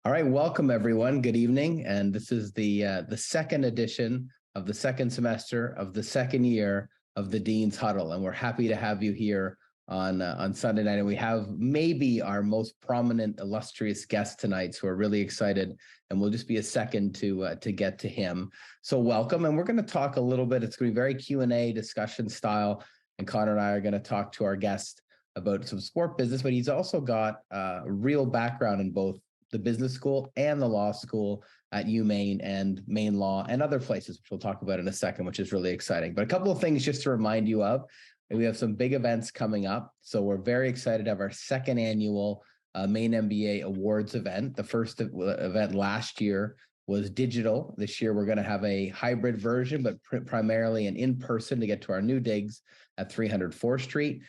All right, welcome everyone. Good evening, and this is the second edition of the second semester of the second year of the Dean's Huddle, and we're happy to have you here on Sunday night. And we have maybe our most prominent, illustrious guest tonight, so we're really excited. And we'll just be a second to get to him. So welcome, and we're going to talk a little bit. It's going to be very Q&A discussion style, and Connor and I are going to talk to our guest about some sport business, but he's also got a real background in both the business school and the law school at UMaine and Maine Law and other places, which we'll talk about in a second, which is really exciting. But a couple of things just to remind you of. We have some big events coming up. So we're very excited to have our second annual Maine MBA Awards event. The first event last year was digital. This year, we're going to have a hybrid version, but primarily an in-person to get to our new digs at 300 4th Street.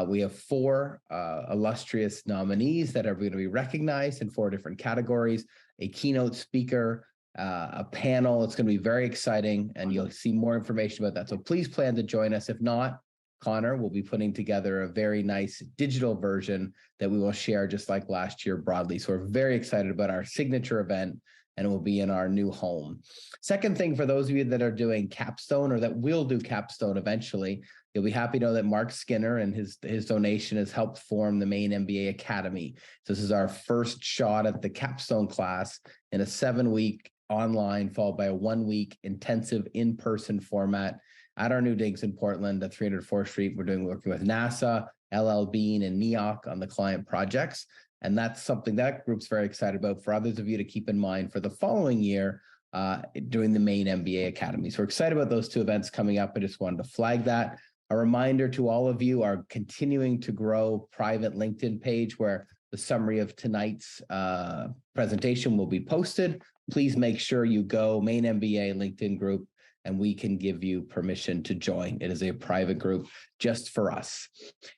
We have four illustrious nominees that are going to be recognized in four different categories, a keynote speaker, a panel. It's going to be very exciting, and you'll see more information about that. So please plan to join us. If not, Connor will be putting together a very nice digital version that we will share just like last year broadly. So we're very excited about our signature event, and it will be in our new home. Second thing, for those of you that are doing capstone or that will do capstone eventually, you'll be happy to know that Mark Skinner and his donation has helped form the Maine MBA Academy. So this is our first shot at the capstone class in a 7-week online, followed by a 1-week intensive in-person format at our new digs in Portland at 300 4th Street. We're working with NASA, LL Bean, and NEOC on the client projects. And that's something that group's very excited about for others of you to keep in mind for the following year during the Maine MBA Academy. So we're excited about those two events coming up. I just wanted to flag that. A reminder to all of you, our continuing to grow private LinkedIn page where the summary of tonight's presentation will be posted. Please make sure you go Maine MBA LinkedIn group, and we can give you permission to join. It is a private group just for us.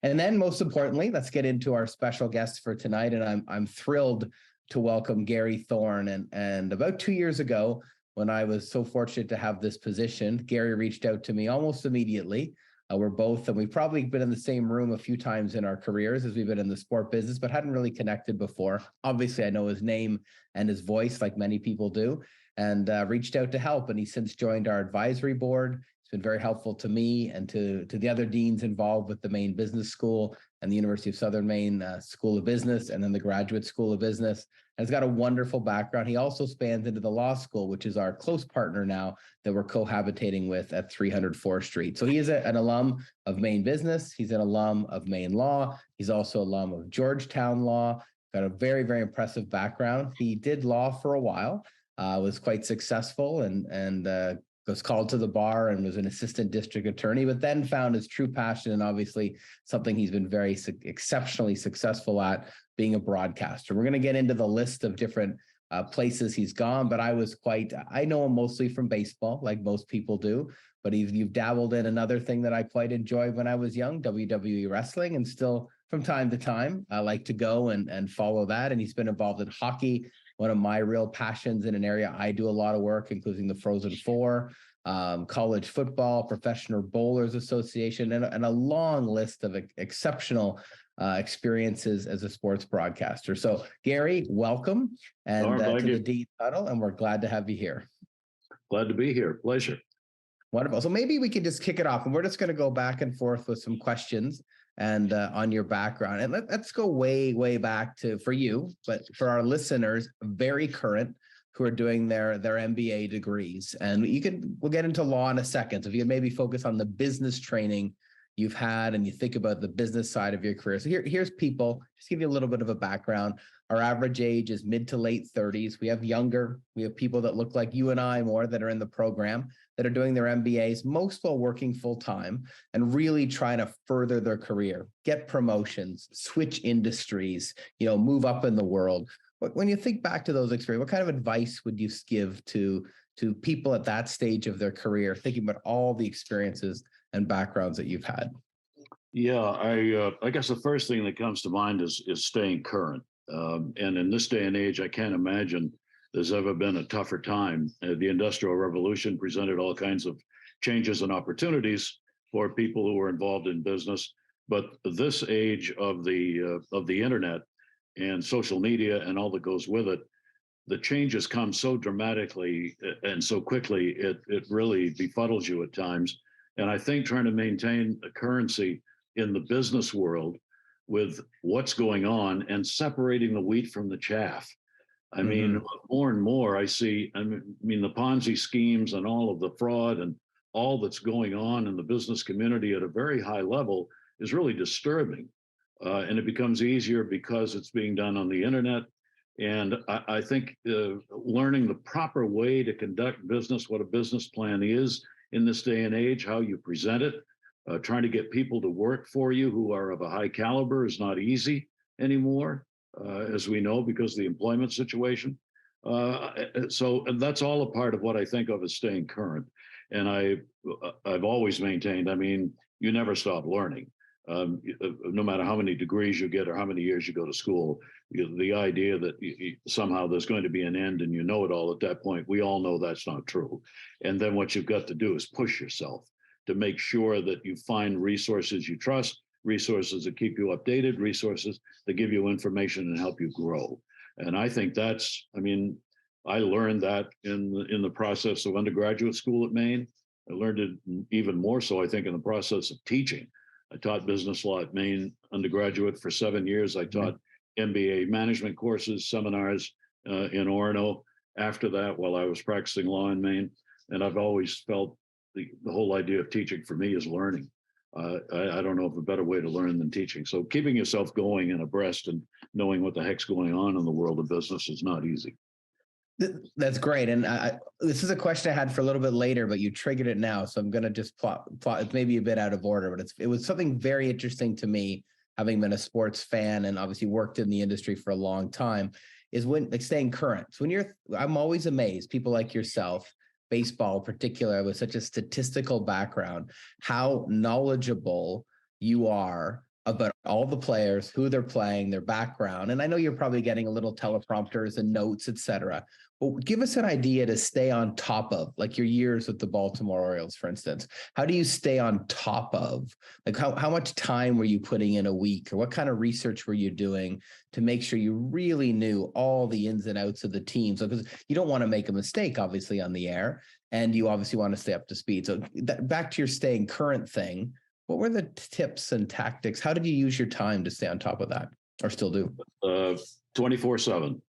And then most importantly, let's get into our special guest for tonight. And I'm thrilled to welcome Gary Thorne. And about 2 years ago, when I was so fortunate to have this position, Gary reached out to me almost immediately. We've probably been in the same room a few times in our careers as we've been in the sport business, but hadn't really connected before. Obviously, I know his name and his voice like many people do, and reached out to help. And he's since joined our advisory board. It's been very helpful to me and to the other deans involved with the Maine Business School and the University of Southern Maine School of Business, and then the Graduate School of Business. And he's got a wonderful background. He also spans into the law school, which is our close partner now that we're cohabitating with at 300 4th Street. So he is an alum of Maine Business. He's an alum of Maine Law. He's also alum of Georgetown Law. Got a very, very impressive background. He did law for a while, was quite successful, and was called to the bar and was an assistant district attorney, but then found his true passion, and obviously something he's been very exceptionally successful at, being a broadcaster. We're going to get into the list of different places he's gone, but I know him mostly from baseball, like most people do, but you've dabbled in another thing that I quite enjoyed when I was young, WWE wrestling, and still from time to time, I like to go and follow that. And he's been involved in hockey, one of my real passions in an area I do a lot of work, including the Frozen Four, college football, Professional Bowlers Association, and a long list of exceptional experiences as a sports broadcaster. So Gary, welcome and to the Dean's Huddle, and we're glad to have you here. Glad to be here. Pleasure. Wonderful. So maybe we can just kick it off, and we're just going to go back and forth with some questions and on your background. And let's go way, way back for you, but for our listeners, very current, who are doing their MBA degrees. And we'll get into law in a second. So if you could maybe focus on the business training you've had and you think about the business side of your career. So here's people, just give you a little bit of a background. Our average age is mid to late 30s. We have people that look like you and I more that are in the program that are doing their MBAs, most while working full time and really trying to further their career, get promotions, switch industries, move up in the world. But when you think back to those experiences, what kind of advice would you give to people at that stage of their career, thinking about all the experiences and backgrounds that you've had? Yeah, I guess the first thing that comes to mind is staying current. And in this day and age, I can't imagine there's ever been a tougher time. The Industrial Revolution presented all kinds of changes and opportunities for people who were involved in business. But this age of the internet and social media and all that goes with it the changes come so dramatically and so quickly, it really befuddles you at times. And I think trying to maintain a currency in the business world with what's going on and separating the wheat from the chaff. I mean, more and more I see, the Ponzi schemes and all of the fraud and all that's going on in the business community at a very high level is really disturbing. And it becomes easier because it's being done on the internet. And I think learning the proper way to conduct business, what a business plan is in this day and age, how you present it, trying to get people to work for you who are of a high caliber is not easy anymore, as we know, because of the employment situation. So that's all a part of what I think of as staying current. And I've always maintained, you never stop learning. No matter how many degrees you get or how many years you go to school, the idea that somehow there's going to be an end and you know it all at that point, we all know that's not true. And then what you've got to do is push yourself to make sure that you find resources you trust, resources that keep you updated, resources that give you information and help you grow. And I think that's, I learned that in the process of undergraduate school at Maine. I learned it even more so, I think, in the process of teaching. I taught business law at Maine undergraduate for 7 years. I taught MBA management courses, seminars in Orono after that while I was practicing law in Maine. And I've always felt the whole idea of teaching for me is learning. I don't know of a better way to learn than teaching. So keeping yourself going and abreast and knowing what the heck's going on in the world of business is not easy. That's great. And this is a question I had for a little bit later, but you triggered it now. So I'm going to just plot. It's maybe a bit out of order, but it was something very interesting to me, having been a sports fan and obviously worked in the industry for a long time, is when staying current. So I'm always amazed, people like yourself, baseball in particular, with such a statistical background, how knowledgeable you are about all the players, who they're playing, their background. And I know you're probably getting a little teleprompters and notes, et cetera. But give us an idea to stay on top of, like your years with the Baltimore Orioles, for instance. How do you stay on top of, like how much time were you putting in a week, or what kind of research were you doing to make sure you really knew all the ins and outs of the team? So, because you don't want to make a mistake, obviously, on the air, and you obviously want to stay up to speed. So back to your staying current thing, what were the tips and tactics? How did you use your time to stay on top of that, or still do? 24/7.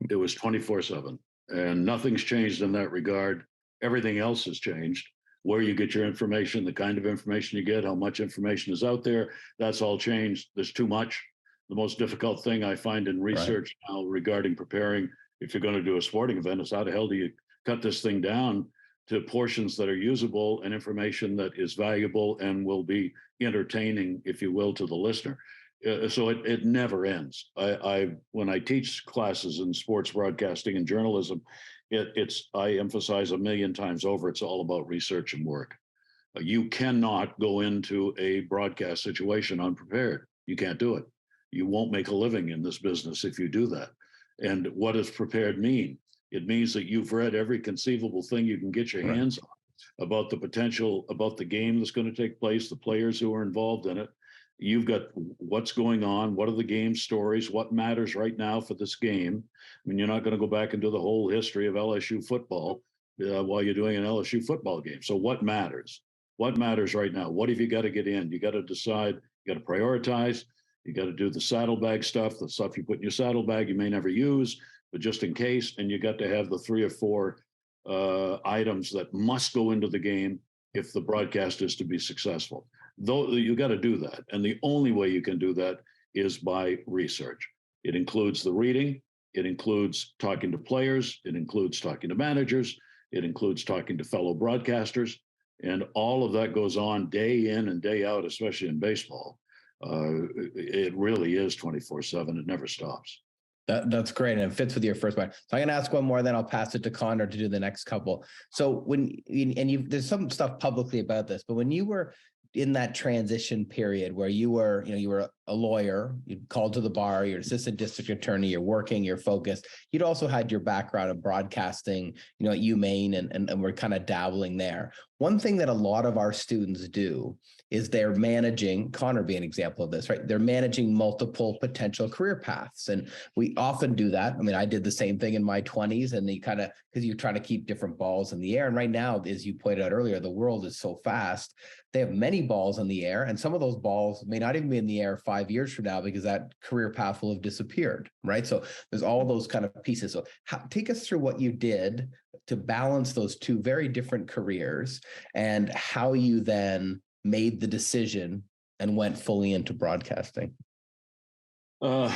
It was 24/7. And nothing's changed in that regard. Everything else has changed. Where you get your information, the kind of information you get, how much information is out there, that's all changed. There's too much. The most difficult thing I find in research now regarding preparing, if you're going to do a sporting event, is how the hell do you cut this thing down to portions that are usable and information that is valuable and will be entertaining, if you will, to the listener. So it never ends. When I teach classes in sports broadcasting and journalism, I emphasize a million times over, it's all about research and work. You cannot go into a broadcast situation unprepared. You can't do it. You won't make a living in this business if you do that. And what does prepared mean? It means that you've read every conceivable thing you can get your hands on about the potential, about the game that's going to take place, the players who are involved in it. You've got what's going on, what are the game stories, what matters right now for this game. You're not going to go back and do the whole history of LSU football while you're doing an LSU football game. So what matters? What matters right now? What have you got to get in? You got to decide, you got to prioritize, you got to do the saddlebag stuff, the stuff you put in your saddlebag you may never use, but just in case, and you got to have the 3 or 4 items that must go into the game if the broadcast is to be successful. Though you got to do that. And the only way you can do that is by research. It includes the reading, it includes talking to players, it includes talking to managers, it includes talking to fellow broadcasters, and all of that goes on day in and day out, especially in baseball. It really is 24/7. It never stops. That's great, and it fits with your first one. So I'm going to ask one more, then I'll pass it to Connor to do the next couple. So there's some stuff publicly about this, but when you were in that transition period where you were a lawyer, you called to the bar, you're an assistant district attorney, you're working, you're focused. You'd also had your background of broadcasting, at UMaine, and we're kind of dabbling there. One thing that a lot of our students do is they're managing, Connor being an example of this, right? They're managing multiple potential career paths. And we often do that. I mean, I did the same thing in my 20s, and you kind of, because you're trying to keep different balls in the air. And right now, as you pointed out earlier, the world is so fast. They have many balls in the air, and some of those balls may not even be in the air 5 years from now because that career path will have disappeared, right? So there's all those kind of pieces. So take us through what you did to balance those two very different careers and how you then made the decision and went fully into broadcasting. The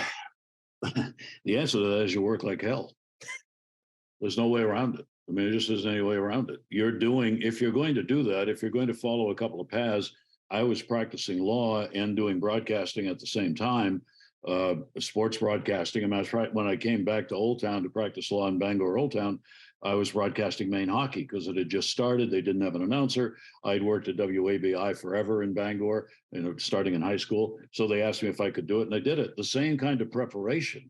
answer to that is you work like hell. There's no way around it. I mean, it just isn't any way around it. If you're going to do that, if you're going to follow a couple of paths, I was practicing law and doing broadcasting at the same time, sports broadcasting. I mean, when I came back to Old Town to practice law in Bangor, Old Town, I was broadcasting Maine hockey because it had just started. They didn't have an announcer. I'd worked at WABI forever in Bangor, starting in high school. So they asked me if I could do it, and I did it. The same kind of preparation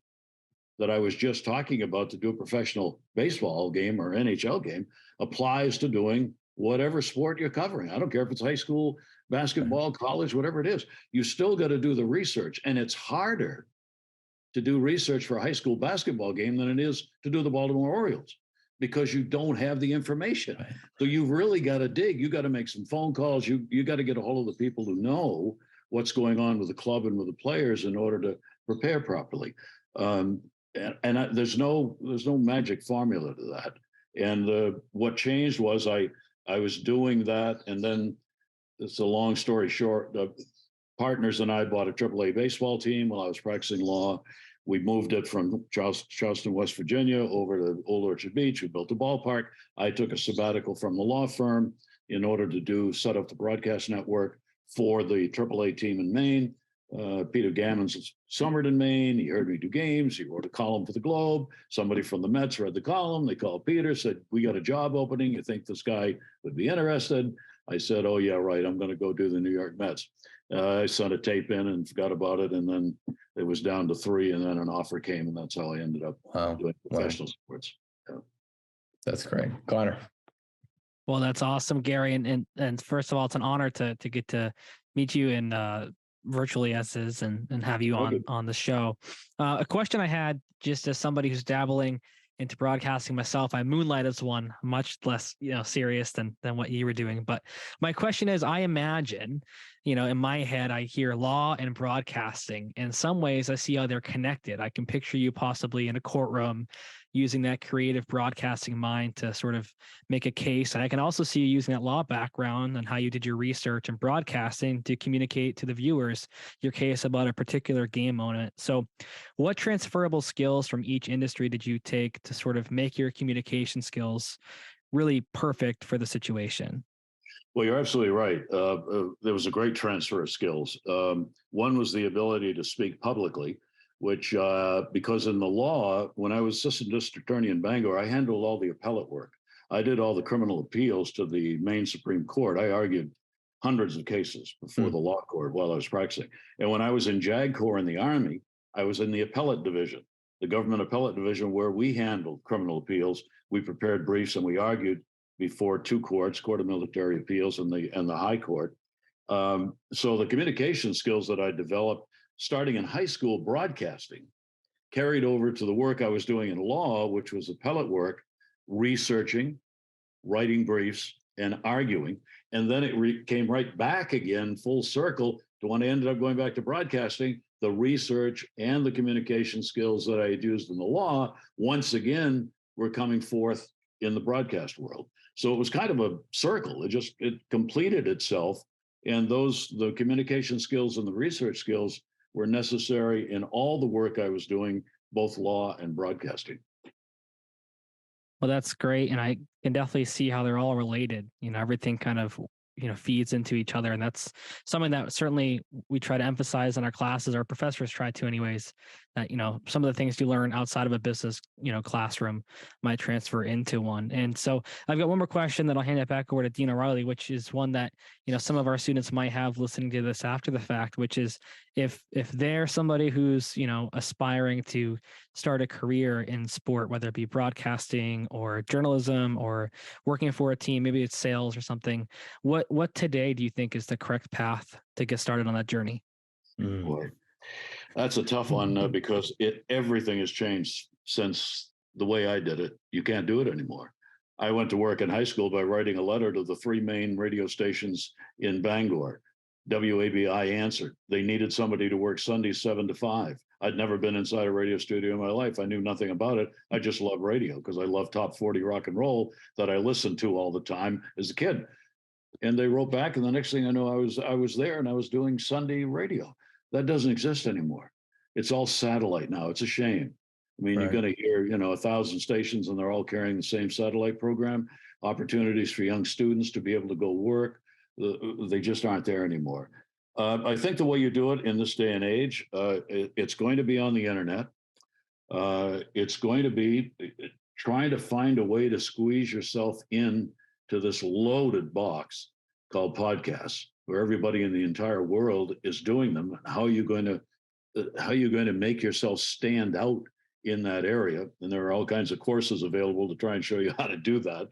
that I was just talking about to do a professional baseball game or NHL game applies to doing whatever sport you're covering. I don't care if it's high school, basketball, college, whatever it is. You still got to do the research. And it's harder to do research for a high school basketball game than it is to do the Baltimore Orioles, because you don't have the information. Right. So you've really got to dig. You got to make some phone calls. You got to get a hold of the people who know what's going on with the club and with the players in order to prepare properly. There's no magic formula to that. And what changed was I was doing that, and then it's a long story short. Partners and I bought a AAA baseball team while I was practicing law. We moved it from Charleston, West Virginia, over to Old Orchard Beach. We built a ballpark. I took a sabbatical from the law firm in order to set up the broadcast network for the AAA team in Maine. Peter Gammons summered in Maine. He heard me do games. He wrote a column for the Globe. Somebody from the Mets read the column. They called Peter, said, "We got a job opening. You think this guy would be interested?" I said, "Oh, yeah, right. I'm going to go do the New York Mets." I sent a tape in and forgot about it. And then it was down to 3, and then an offer came, and that's how I ended up doing professional sports. Yeah. That's great. Connor. Well, that's awesome, Gary. And first of all, it's an honor to get to meet you in virtually as is and have you on the show. A question I had, just as somebody who's dabbling into broadcasting myself, I moonlight as one, much less serious than what you were doing. But my question is, I imagine, in my head, I hear law and broadcasting. In some ways, I see how they're connected. I can picture you possibly in a courtroom using that creative broadcasting mind to sort of make a case. And I can also see you using that law background and how you did your research and broadcasting to communicate to the viewers your case about a particular game moment. So what transferable skills from each industry did you take to sort of make your communication skills really perfect for the situation? Well, you're absolutely right. There was a great transfer of skills. One was the ability to speak publicly, which because in the law, when I was assistant district attorney in Bangor, I handled all the appellate work. I did all the criminal appeals to the Maine Supreme Court. I argued hundreds of cases before the law court while I was practicing. And when I was in JAG Corps in the Army, I was in the appellate division, the government appellate division, where we handled criminal appeals. We prepared briefs and we argued before 2 courts, Court of Military Appeals and the High Court. So the communication skills that I developed starting in high school broadcasting carried over to the work I was doing in law, which was appellate work, researching, writing briefs, and arguing. And then it came right back again, full circle, to when I ended up going back to broadcasting. The research and the communication skills that I had used in the law, once again, were coming forth in the broadcast world. So it was kind of a circle. It completed itself. And the communication skills and the research skills were necessary in all the work I was doing, both law and broadcasting. Well, that's great. And I can definitely see how they're all related. Everything kind of, feeds into each other. And that's something that certainly we try to emphasize in our classes. Our professors try to anyways, that, some of the things you learn outside of a business, classroom might transfer into one. And so I've got one more question that I'll hand it back over to Dean O'Reilly, which is one that, some of our students might have listening to this after the fact, which is if they're somebody who's, aspiring to start a career in sport, whether it be broadcasting or journalism or working for a team, maybe it's sales or something, what what today do you think is the correct path to get started on that journey? Boy, that's a tough one because everything has changed since the way I did it. You can't do it anymore. I went to work in high school by writing a letter to the three main radio stations in Bangor. WABI answered. They needed somebody to work Sundays 7 to 5. I'd never been inside a radio studio in my life. I knew nothing about it. I just love radio because I love top 40 rock and roll that I listened to all the time as a kid. And they wrote back, and the next thing I know, I was there and I was doing Sunday radio. That doesn't exist anymore. It's all satellite now. It's a shame. I mean, You're going to hear, 1,000 stations and they're all carrying the same satellite program. Opportunities for young students to be able to go work. They just aren't there anymore. I think the way you do it in this day and age, it's going to be on the internet. It's going to be trying to find a way to squeeze yourself in to this loaded box called podcasts, where everybody in the entire world is doing them. How are you going to make yourself stand out in that area? And there are all kinds of courses available to try and show you how to do that.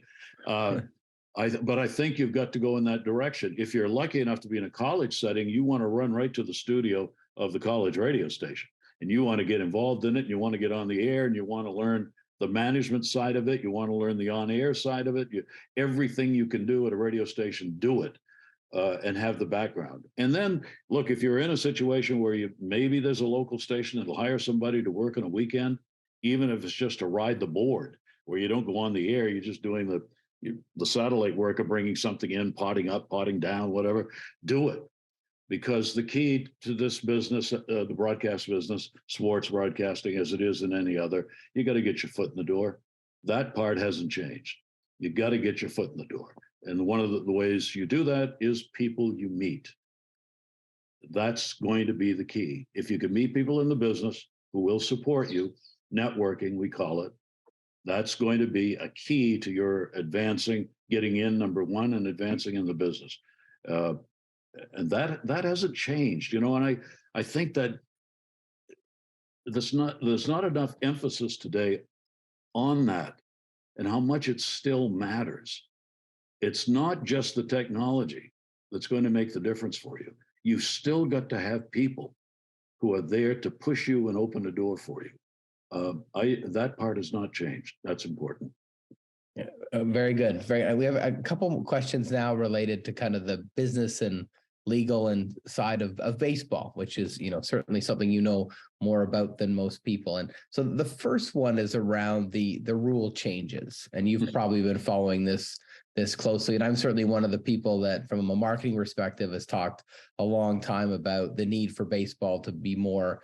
But I think you've got to go in that direction. If you're lucky enough to be in a college setting, you want to run right to the studio of the college radio station, and you want to get involved in it, and you want to get on the air, and you want to learn the management side of it. You want to learn the on-air side of it. Everything you can do at a radio station, do it, and have the background. And then, look, if you're in a situation where maybe there's a local station that'll hire somebody to work on a weekend, even if it's just to ride the board, where you don't go on the air, you're just doing the satellite work of bringing something in, potting up, potting down, whatever, do it. Because the key to this business, the broadcast business, sports broadcasting as it is in any other, you got to get your foot in the door. That part hasn't changed. You got to get your foot in the door. And one of the ways you do that is people you meet. That's going to be the key. If you can meet people in the business who will support you, networking, we call it, that's going to be a key to your advancing, getting in, number one, and advancing in the business. And that hasn't changed, and I think that there's not enough emphasis today on that and how much it still matters. It's not just the technology that's going to make the difference for you. You've still got to have people who are there to push you and open the door for you. That part has not changed. That's important. Yeah, very good. We have a couple more questions now related to kind of the business and legal and side of baseball, which is, certainly something more about than most people. And so the first one is around the rule changes, and you've probably been following this closely. And I'm certainly one of the people that, from a marketing perspective, has talked a long time about the need for baseball to be more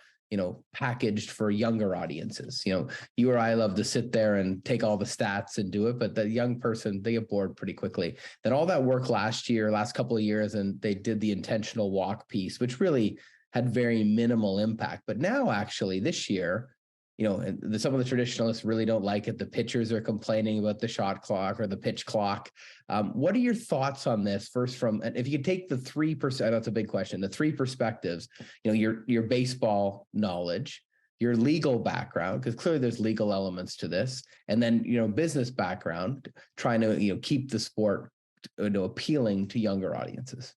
packaged for younger audiences. You or I love to sit there and take all the stats and do it, but the young person, they get bored pretty quickly. Then all that work last couple of years, and they did the intentional walk piece, which really had very minimal impact. But now, actually, this year, and some of the traditionalists really don't like it. The pitchers are complaining about the shot clock or the pitch clock. What are your thoughts on this? First, if you could take the 3%, that's a big question, the three perspectives, your baseball knowledge, your legal background, because clearly there's legal elements to this, and then, business background, trying to, keep the sport, appealing to younger audiences.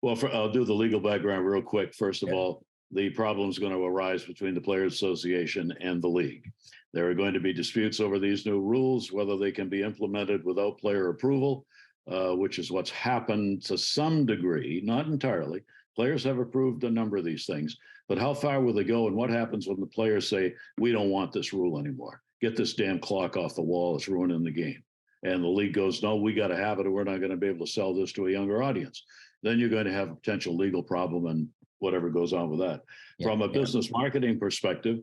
Well, I'll do the legal background real quick. First of all, the problem is going to arise between the Players Association and the league. There are going to be disputes over these new rules, whether they can be implemented without player approval, which is what's happened to some degree, not entirely. Players have approved a number of these things, but how far will they go, and what happens when the players say, we don't want this rule anymore? Get this damn clock off the wall, it's ruining the game. And the league goes, no, we got to have it, or we're not going to be able to sell this to a younger audience. Then you're going to have a potential legal problem and whatever goes on with that. From a business marketing perspective,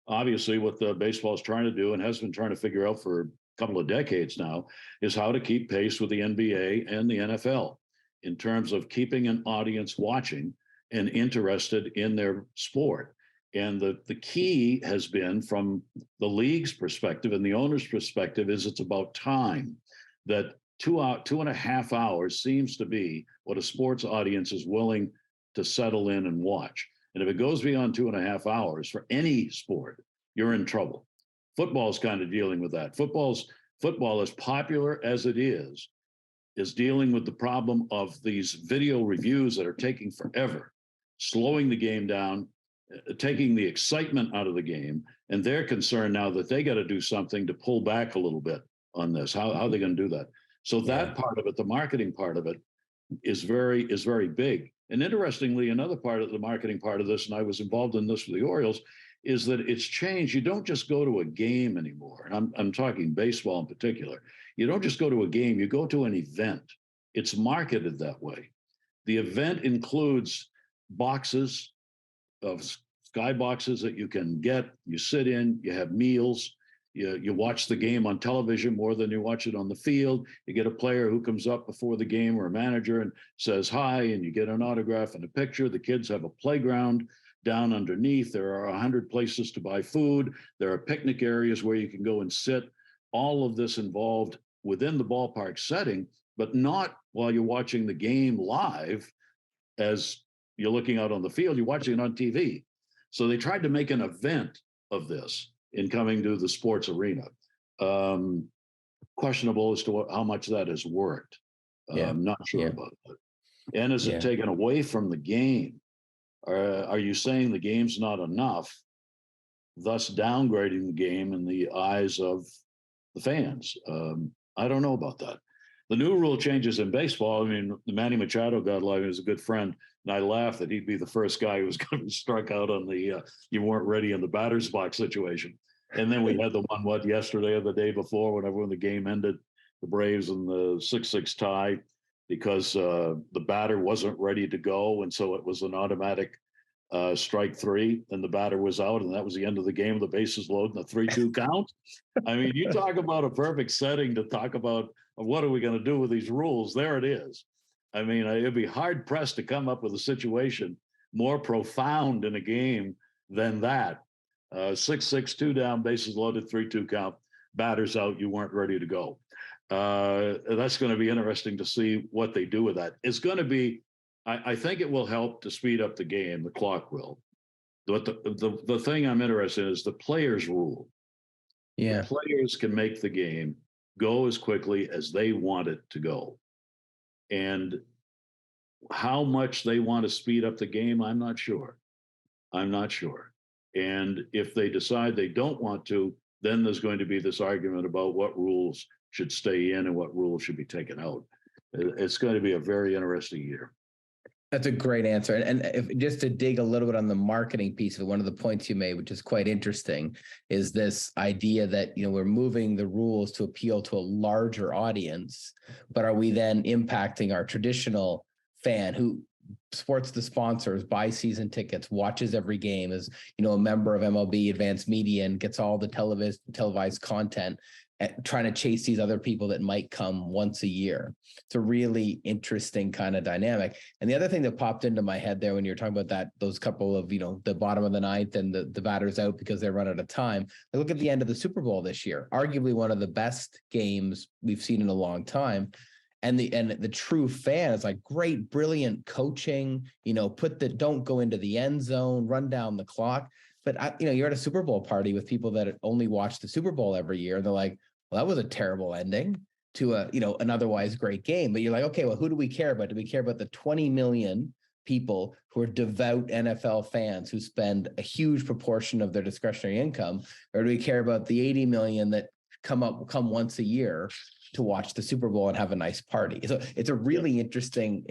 obviously what the baseball is trying to do and has been trying to figure out for a couple of decades now is how to keep pace with the NBA and the NFL in terms of keeping an audience watching and interested in their sport. And the key has been, from the league's perspective and the owner's perspective, is it's about time. That 2.5 hours seems to be what a sports audience is willing to settle in and watch. And if it goes beyond 2.5 hours for any sport, you're in trouble. Football's kind of dealing with that. Football, as popular as it is, is dealing with the problem of these video reviews that are taking forever, slowing the game down, taking the excitement out of the game. And they're concerned now that they got to do something to pull back a little bit on this. How are they going to do that? So that part of it, the marketing part of it, is very big. And interestingly, another part of the marketing part of this, and I was involved in this with the Orioles, is that it's changed. You don't just go to a game anymore. And I'm talking baseball in particular. You don't just go to a game, you go to an event. It's marketed that way. The event includes boxes of sky boxes that you can get, you sit in, you have meals, you watch the game on television more than you watch it on the field. You get a player who comes up before the game or a manager and says hi, and you get an autograph and a picture. The kids have a playground down underneath. There are 100 places to buy food. There are picnic areas where you can go and sit. All of this involved within the ballpark setting, but not while you're watching the game live as you're looking out on the field. You're watching it on TV. So they tried to make an event of this in coming to the sports arena. Questionable as to how much that has worked. I'm not sure about that. And is it taken away from the game? Are you saying the game's not enough, thus downgrading the game in the eyes of the fans? I don't know about that. The new rule changes in baseball. I mean, Manny Machado, God love him, is a good friend. And I laughed that he'd be the first guy who was going to be struck out on the you weren't ready in the batter's box situation. And then we had the one, yesterday or the day before, whenever the game ended, the Braves and the 6-6 tie, because the batter wasn't ready to go. And so it was an automatic strike three, and the batter was out, and that was the end of the game. The bases loaded and the 3-2 count. I mean, you talk about a perfect setting to talk about what are we going to do with these rules. There it is. I mean, it'd be hard pressed to come up with a situation more profound in a game than that. 6-6, 2 down, bases loaded, 3-2 count, batters out, you weren't ready to go. That's going to be interesting to see what they do with that. It's going to be, I think it will help to speed up the game. The clock will. But the thing I'm interested in is the players' rule. The players can make the game go as quickly as they want it to go. And how much they want to speed up the game, I'm not sure. And if they decide they don't want to, then there's going to be this argument about what rules should stay in and what rules should be taken out. It's going to be a very interesting year. That's a great answer. And if, just to dig a little bit on the marketing piece of one of the points you made, which is quite interesting, is this idea that, we're moving the rules to appeal to a larger audience, but are we then impacting our traditional fan who supports the sponsors, buys season tickets, watches every game, is, a member of MLB Advanced Media and gets all the televised content, trying to chase these other people that might come once a year. It's a really interesting kind of dynamic. And the other thing that popped into my head there when you're talking about that, those couple of, the bottom of the ninth and the batters out because they run out of time. I look at the end of the Super Bowl this year, arguably one of the best games we've seen in a long time. And the true fan is like, great, brilliant coaching, don't go into the end zone, run down the clock. But you're at a Super Bowl party with people that only watch the Super Bowl every year. And they're like, well, that was a terrible ending to an otherwise great game. But you're like, okay, well, who do we care about? Do we care about the 20 million people who are devout NFL fans who spend a huge proportion of their discretionary income? Or do we care about the 80 million that come once a year to watch the Super Bowl and have a nice party? So it's a really interesting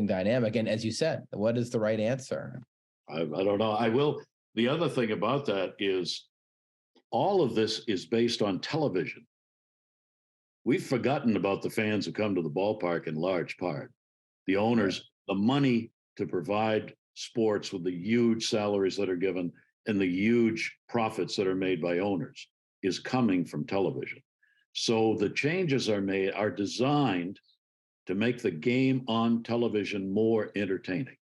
dynamic. And as you said, what is the right answer? I don't know. The other thing about that is all of this is based on television. We've forgotten about the fans who come to the ballpark in large part. The owners, the money to provide sports with the huge salaries that are given and the huge profits that are made by owners is coming from television. So the changes are designed to make the game on television more entertaining.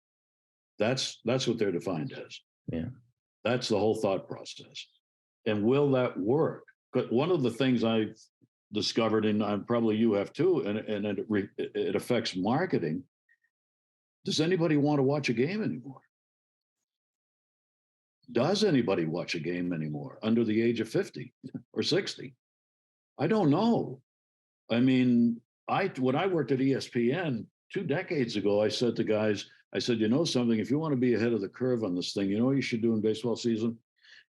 That's what they're defined as. Yeah. That's the whole thought process. And will that work? But one of the things I've discovered, and probably you have too, and it affects marketing. Does anybody want to watch a game anymore? Does anybody watch a game anymore under the age of 50 or 60? I don't know. I mean, when I worked at ESPN 2 decades ago, I said to guys, I said, you know something, if you want to be ahead of the curve on this thing, you know what you should do in baseball season?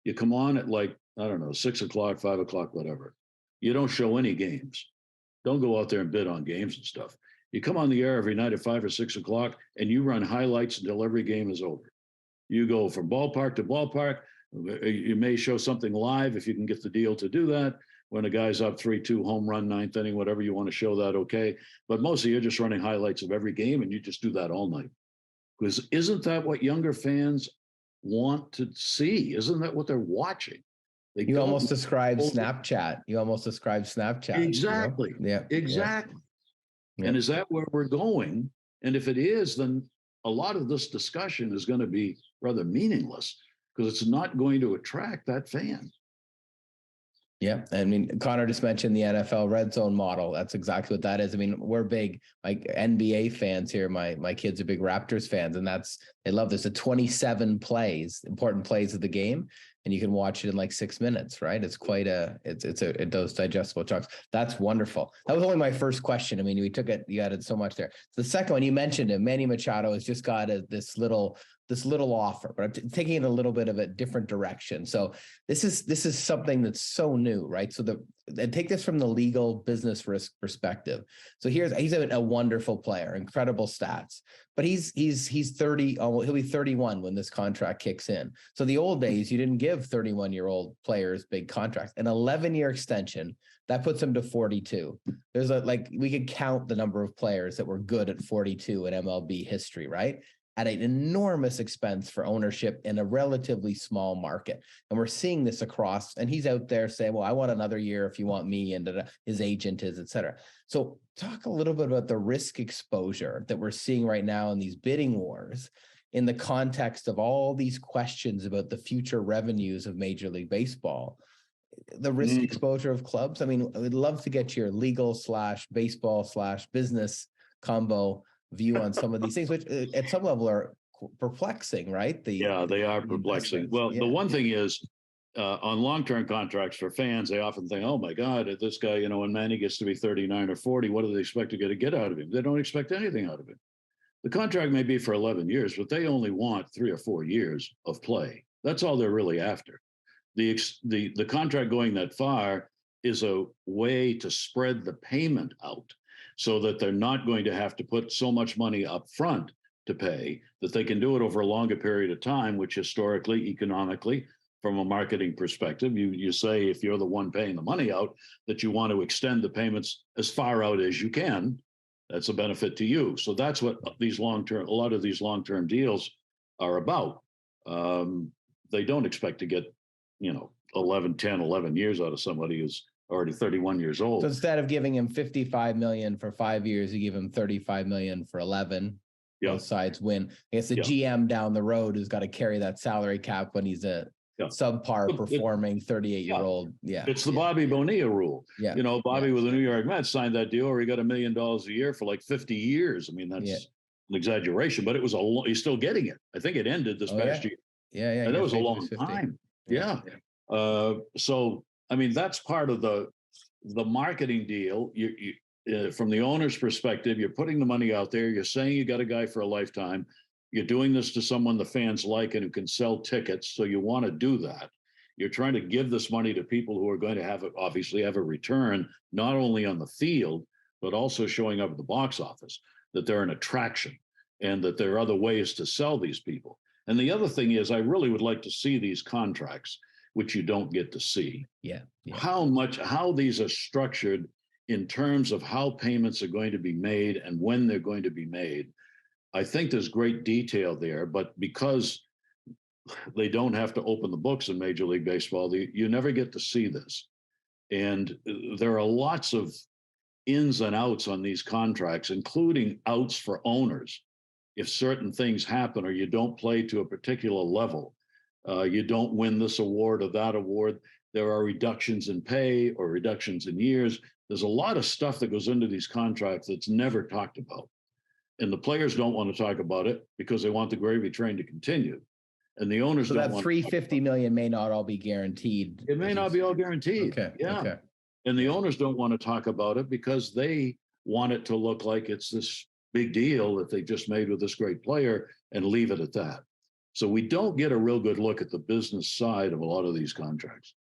You come on at like, I don't know, 6 o'clock, 5 o'clock, whatever. You don't show any games. Don't go out there and bid on games and stuff. You come on the air every night at 5 or 6 o'clock and you run highlights until every game is over. You go from ballpark to ballpark. You may show something live if you can get the deal to do that. When a guy's up 3-2, home run, ninth inning, whatever you want to show that, okay. But mostly you're just running highlights of every game and you just do that all night. Because isn't that what younger fans want to see? Isn't that what they're watching? You almost describe Snapchat. Exactly. You know? Yeah. Exactly. Yeah. And is that where we're going? And if it is, then a lot of this discussion is going to be rather meaningless because it's not going to attract that fan. Yeah. I mean, Connor just mentioned the NFL red zone model. That's exactly what that is. I mean, we're big like NBA fans here. My kids are big Raptors fans, and they love this. The 27 important plays of the game, and you can watch it in like 6 minutes, right? It's quite those digestible chunks. That's wonderful. That was only my first question. I mean, you added so much there. The second one, you mentioned it, Manny Machado has just got this little offer, but I'm taking it a little bit of a different direction. So this is something that's so new, right? So and take this from the legal business risk perspective. So he's a wonderful player, incredible stats, but he's 30. He'll be 31 when this contract kicks in. So the old days, you didn't give 31-year-old players big contracts. An 11-year extension that puts him to 42. There's we could count the number of players that were good at 42 in MLB history, right? At an enormous expense for ownership in a relatively small market. And we're seeing this across, and he's out there saying, well, I want another year if you want me, and his agent is, et cetera. So talk a little bit about the risk exposure that we're seeing right now in these bidding wars in the context of all these questions about the future revenues of Major League Baseball. The risk exposure of clubs. I mean, I would love to get your legal /baseball/business combo view on some of these things, which at some level are perplexing, right? They are perplexing. Well, the one thing is on long-term contracts for fans, they often think, oh my God, this guy, when Manny gets to be 39 or 40, what do they expect to get out of him? They don't expect anything out of him. The contract may be for 11 years, but they only want 3 or 4 years of play. That's all they're really after. The contract going that far is a way to spread the payment out, so that they're not going to have to put so much money up front to pay, that they can do it over a longer period of time, which historically, economically, from a marketing perspective, you say if you're the one paying the money out, that you want to extend the payments as far out as you can. That's a benefit to you. So that's what a lot of these long-term deals are about. They don't expect to get, 11 years out of somebody who's already 31 years old. So instead of giving him $55 million for 5 years, you give him $35 million for 11. Yeah. Both sides win. I guess the GM down the road who's got to carry that salary cap when he's a subpar performing 38-year-old. Yeah. It's the Bobby Bonilla rule. Yeah. Bobby with the New York Mets signed that deal where he got $1 million a year for like 50 years. I mean, that's an exaggeration, but it was he's still getting it. I think it ended this past year. Yeah. And that was a long time. Yeah. So, I mean, that's part of the marketing deal. You from the owner's perspective, you're putting the money out there. You're saying you got a guy for a lifetime. You're doing this to someone the fans like and who can sell tickets. So you want to do that. You're trying to give this money to people who are going to obviously have a return, not only on the field, but also showing up at the box office, that they're an attraction and that there are other ways to sell these people. And the other thing is, I really would like to see these contracts, which you don't get to see. Yeah. How these are structured in terms of how payments are going to be made and when they're going to be made. I think there's great detail there, but because they don't have to open the books in Major League Baseball, you never get to see this. And there are lots of ins and outs on these contracts, including outs for owners. If certain things happen or you don't play to a particular level, you don't win this award or that award, there are reductions in pay or reductions in years. There's a lot of stuff that goes into these contracts that's never talked about. And the players don't want to talk about it because they want the gravy train to continue. And the owners don't want $350 million may not all be guaranteed. It may not be all guaranteed. Okay. Yeah. Okay. And the owners don't want to talk about it because they want it to look like it's this big deal that they just made with this great player and leave it at that. So we don't get a real good look at the business side of a lot of these contracts.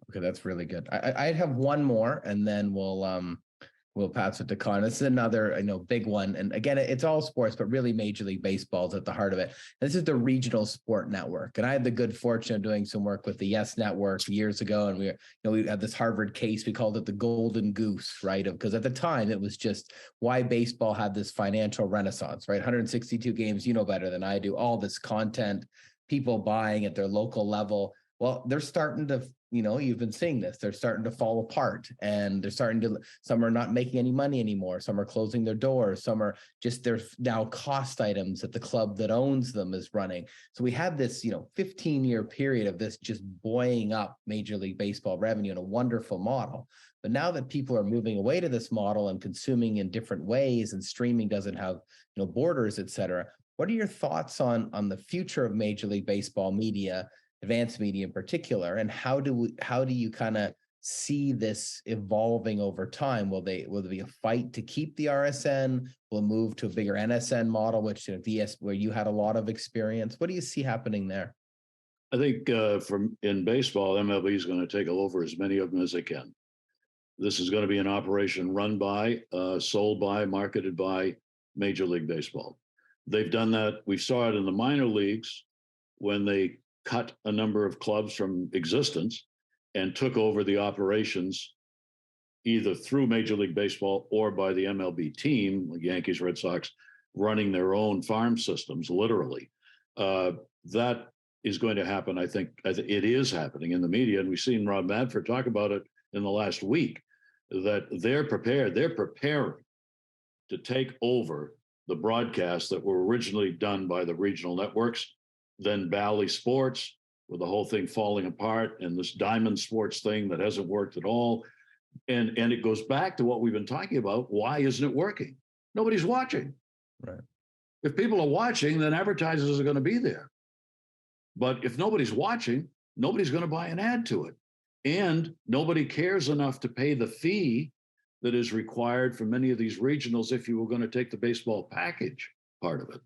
Okay, that's really good. I have one more, and then we'll pass it to Con. This is another, big one. And again, it's all sports, but really Major League Baseball is at the heart of it. This is the Regional Sport Network. And I had the good fortune of doing some work with the Yes Network years ago. And we had this Harvard case. We called it the Golden Goose, right? Because at the time, it was just why baseball had this financial renaissance, right? 162 games, better than I do, all this content, people buying at their local level. Well, they're starting to, you've been seeing this, they're starting to fall apart, and some are not making any money anymore. Some are closing their doors. Some are just, there's now cost items that the club that owns them is running. So we had this, 15-year period of this just buoying up Major League Baseball revenue in a wonderful model. But now that people are moving away to this model and consuming in different ways, and streaming doesn't have, borders, et cetera, what are your thoughts on the future of Major League Baseball media, advanced media in particular, and how do you kind of see this evolving over time? Will there be a fight to keep the RSN? Will it move to a bigger NSN model, which VS, where you had a lot of experience? What do you see happening there? I think in baseball, MLB is going to take over as many of them as they can. This is going to be an operation run by, sold by, marketed by Major League Baseball. They've done that. We saw it in the minor leagues when they cut a number of clubs from existence and took over the operations either through Major League Baseball or by the MLB team, like Yankees, Red Sox, running their own farm systems, literally. That is going to happen. I think it is happening in the media, and we've seen Rob Manfred talk about it in the last week, that they're preparing to take over the broadcasts that were originally done by the regional networks, then Bally Sports, with the whole thing falling apart, and this Diamond Sports thing that hasn't worked at all. And it goes back to what we've been talking about. Why isn't it working? Nobody's watching. Right. If people are watching, then advertisers are going to be there. But if nobody's watching, nobody's going to buy an ad to it. And nobody cares enough to pay the fee that is required for many of these regionals if you were going to take the baseball package part of it.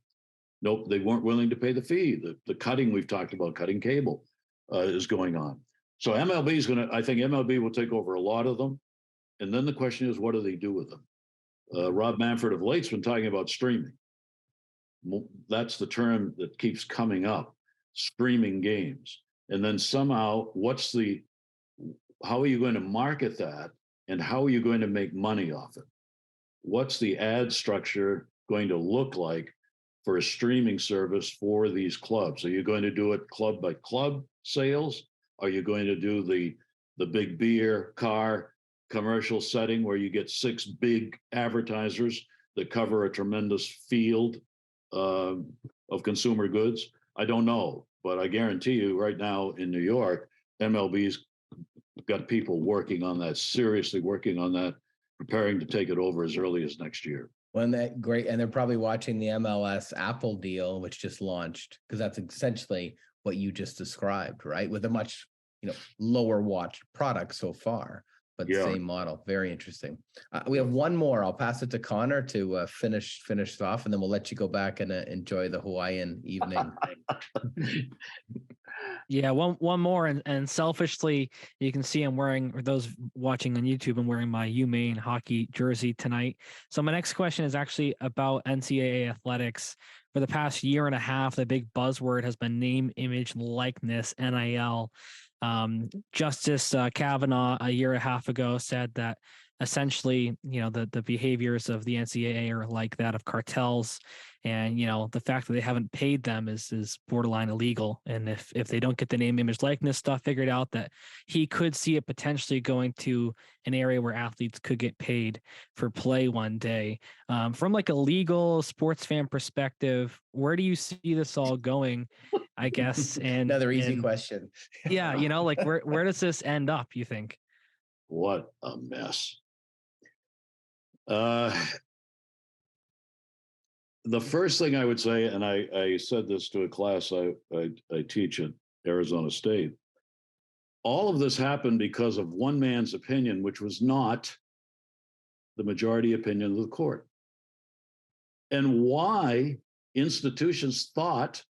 Nope, they weren't willing to pay the fee. The cutting we've talked about, cutting cable, is going on. So MLB is going to, I think MLB will take over a lot of them. And then the question is, what do they do with them? Rob Manfred of late's been talking about streaming. That's the term that keeps coming up, streaming games. And then somehow, how are you going to market that? And how are you going to make money off it? What's the ad structure going to look like for a streaming service for these clubs? Are you going to do it club by club sales? Are you going to do the big beer car commercial setting where you get 6 big advertisers that cover a tremendous field of consumer goods? I don't know, but I guarantee you right now in New York, MLB's got people working on that, seriously working on that, preparing to take it over as early as next year. Well, that great, and they're probably watching the MLS Apple deal, which just launched, because that's essentially what you just described, right? With a much, lower watched product so far, but the same model. Very interesting. We have one more. I'll pass it to Connor to finish it off, and then we'll let you go back and enjoy the Hawaiian evening. Yeah, one more, and selfishly, you can see I'm wearing, or those watching on YouTube, I'm wearing my UMaine hockey jersey tonight. So my next question is actually about NCAA athletics. For the past year and a half, the big buzzword has been name, image, likeness, NIL. Justice Kavanaugh a year and a half ago said that essentially, the behaviors of the NCAA are like that of cartels. And, the fact that they haven't paid them is borderline illegal. And if they don't get the name, image, likeness stuff figured out, that he could see it potentially going to an area where athletes could get paid for play one day. From like a legal sports fan perspective, where do you see this all going, I guess? And another easy question. Yeah. Like where does this end up, you think? What a mess. The first thing I would say, and I said this to a class I teach at Arizona State, all of this happened because of one man's opinion, which was not the majority opinion of the court. And why institutions thought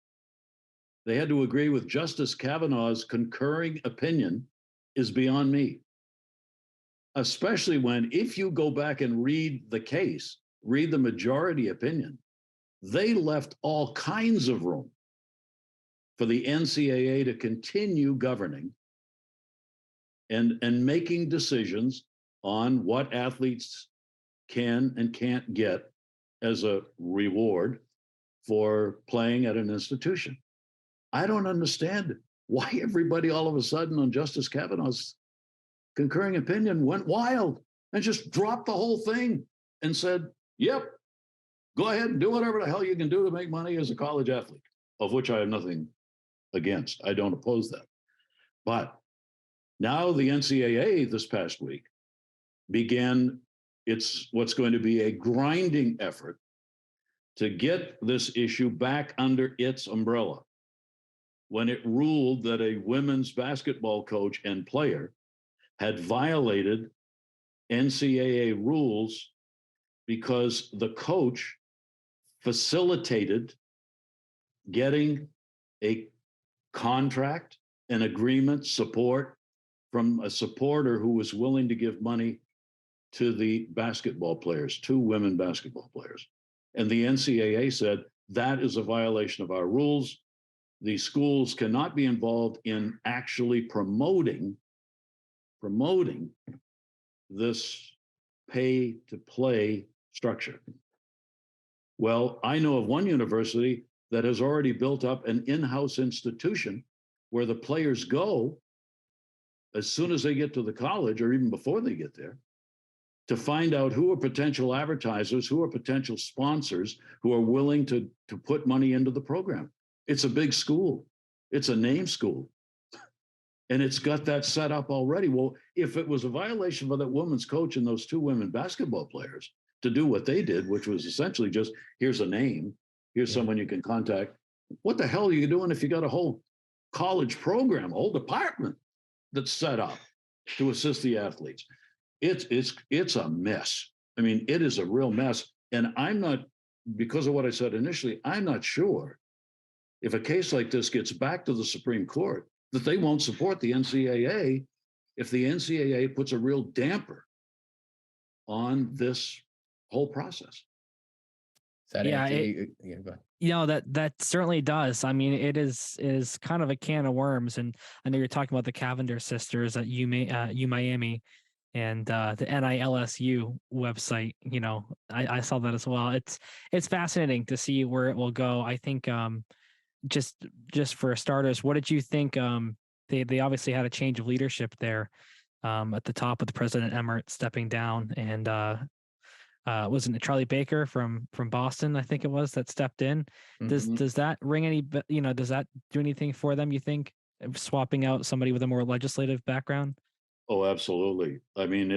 they had to agree with Justice Kavanaugh's concurring opinion is beyond me. Especially when, if you go back and read the case, read the majority opinion, they left all kinds of room for the NCAA to continue governing and making decisions on what athletes can and can't get as a reward for playing at an institution. I don't understand why everybody all of a sudden on Justice Kavanaugh's concurring opinion went wild and just dropped the whole thing and said, yep, go ahead and do whatever the hell you can do to make money as a college athlete, of which I have nothing against. I don't oppose that. But now the NCAA this past week began what's going to be a grinding effort to get this issue back under its umbrella when it ruled that a women's basketball coach and player had violated NCAA rules because the coach facilitated getting a contract, an agreement, support from a supporter who was willing to give money to the basketball players, 2 women basketball players. And the NCAA said, that is a violation of our rules. The schools cannot be involved in actually promoting this pay to play structure. Well, I know of one university that has already built up an in-house institution where the players go as soon as they get to the college or even before they get there to find out who are potential advertisers, who are potential sponsors, who are willing to put money into the program. It's a big school. It's a name school. And it's got that set up already. Well, if it was a violation for that woman's coach and those 2 women basketball players to do what they did, which was essentially just, here's a name, here's someone you can contact. What the hell are you doing if you got a whole college program, a whole department that's set up to assist the athletes? It's a mess. I mean, it is a real mess. And I'm not, because of what I said initially, I'm not sure if a case like this gets back to the Supreme Court, that they won't support the NCAA if the NCAA puts a real damper on this whole process. Yeah, that certainly does. I mean, it is kind of a can of worms, and I know you're talking about the Cavendish sisters at UMaine and the NILSU website. You know, I saw that as well. It's fascinating to see where it will go. I think just for starters, what did you think? They obviously had a change of leadership there at the top with the President Emmert stepping down, and wasn't it Charlie Baker from Boston, I think it was, that stepped in. Does that ring any, does that do anything for them, you think, swapping out somebody with a more legislative background? Oh, absolutely. I mean,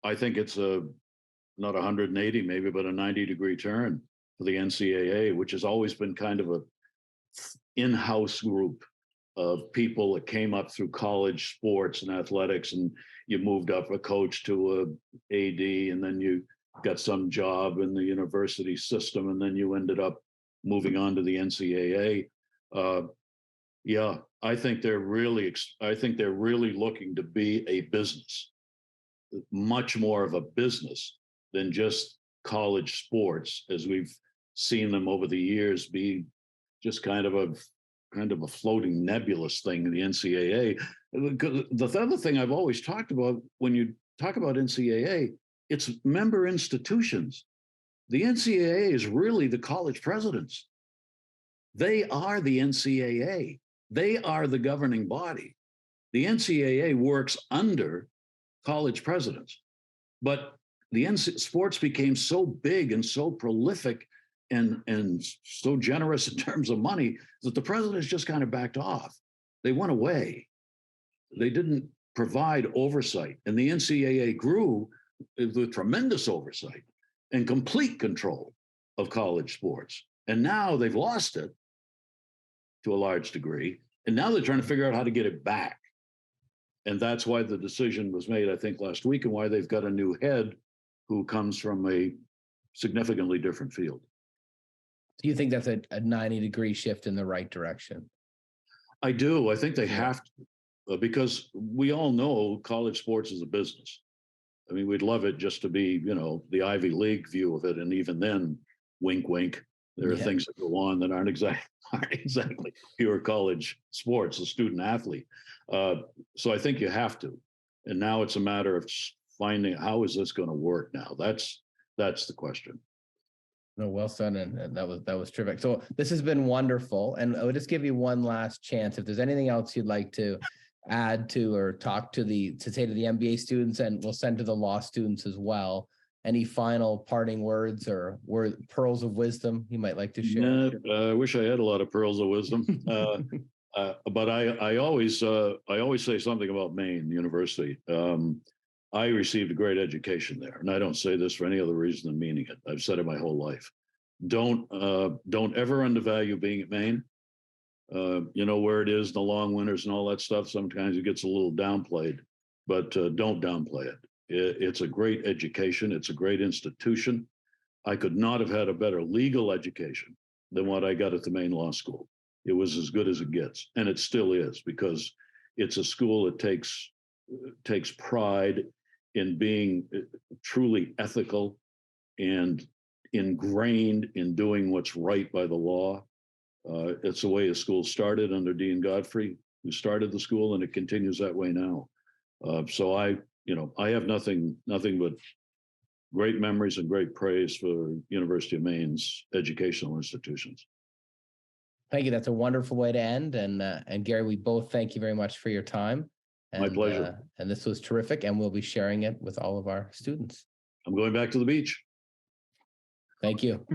I think it's not 180 maybe, but a 90-degree turn for the NCAA, which has always been kind of a in-house group of people that came up through college sports and athletics, and you moved up a coach to a AD, and then you got some job in the university system, and then you ended up moving on to the NCAA. Yeah, I think they're really looking to be a business, much more of a business than just college sports, as we've seen them over the years be just kind of a floating nebulous thing in the NCAA. The other thing I've always talked about when you talk about NCAA, it's member institutions. The NCAA is really the college presidents. They are the NCAA. They are the governing body. The NCAA works under college presidents, but sports became so big and so prolific and so generous in terms of money that the presidents just kind of backed off. They went away. They didn't provide oversight, and the NCAA grew with tremendous oversight and complete control of college sports. And now they've lost it to a large degree, and now they're trying to figure out how to get it back. And that's why the decision was made, I think, last week, and why they've got a new head who comes from a significantly different field. Do you think that's a 90-degree shift in the right direction? I do. I think they Yeah. have to, because we all know college sports is a business. I mean, we'd love it just to be, the Ivy League view of it. And even then, wink, wink, there are things that go on that aren't exactly pure college sports, a student athlete. So I think you have to. And now it's a matter of finding how is this going to work now? That's the question. No, well said, and that was terrific. So this has been wonderful, and I would just give you one last chance. If there's anything else you'd like to add to or talk to say to the MBA students, and we'll send to the law students as well. Any final parting words or pearls of wisdom you might like to share? I wish I had a lot of pearls of wisdom, but I always say something about Maine University. I received a great education there, and I don't say this for any other reason than meaning it. I've said it my whole life. Don't ever undervalue being at Maine. Where it is, the long winters and all that stuff. Sometimes it gets a little downplayed, but don't downplay it. It's a great education. It's a great institution. I could not have had a better legal education than what I got at the Maine Law School. It was as good as it gets, and it still is, because it's a school that takes pride in being truly ethical and ingrained in doing what's right by the law. It's the way the school started under Dean Godfrey, who started the school, and it continues that way now. So I have nothing but great memories and great praise for University of Maine's educational institutions. Thank you. That's a wonderful way to end. And Gary, we both thank you very much for your time. My pleasure. And this was terrific, and we'll be sharing it with all of our students. I'm going back to the beach. Thank you.